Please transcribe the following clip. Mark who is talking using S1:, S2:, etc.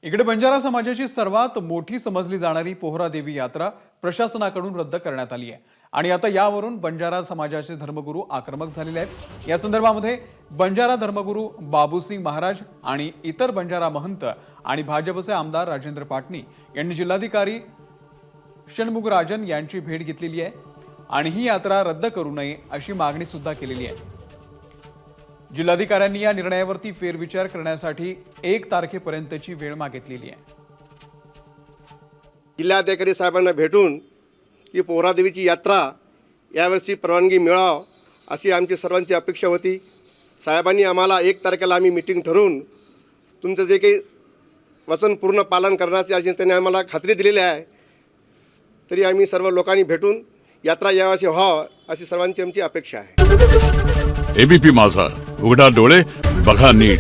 S1: इकडे बंजारा समाजाची सर्वात मोठी समजली जाणारी पोहरा देवी यात्रा प्रशासनाकडून रद्द करण्यात आली आहे आणि आता यावरून बंजारा समाजाचे धर्मगुरू आक्रमक झालेले आहेत। या संदर्भामध्ये बंजारा धर्मगुरू बाबूसिंग महाराज आणि इतर बंजारा महंत आणि भाजपचे आमदार राजेंद्र पाटणी यांनी जिल्हाधिकारी षण्मुगराजन यांची भेट घेतलेली आहे आणि ही यात्रा रद्द करू नये अशी मागणी सुद्धा केलेली आहे। जिल्हाधिकाऱ्यांनी या निर्णयावरती फेरविचार करण्यासाठी 1 तारखेपर्यंतची वेळ मागितलेली आहे।
S2: जिल्हाधिकारी साहेबांना भेटून की पोहरा देवीची यात्रा यावर्षी परवानगी मिळाव अशी आमची सर्वांची अपेक्षा होती। साहेबांनी आम्हाला 1 तारखेला आम्ही मीटिंग ठरवून तुमचं जे काही वचन पूर्ण पालन करण्याची अशी त्यांनी आम्हाला खात्री दिलेली आहे। तरी आम्ही सर्व लोकांनी भेटून यात्रा यावर्षी व्हावं अशी सर्वांची आमची अपेक्षा आहे।
S3: एबीपी माझा, उघडा डोळे बघा नीट।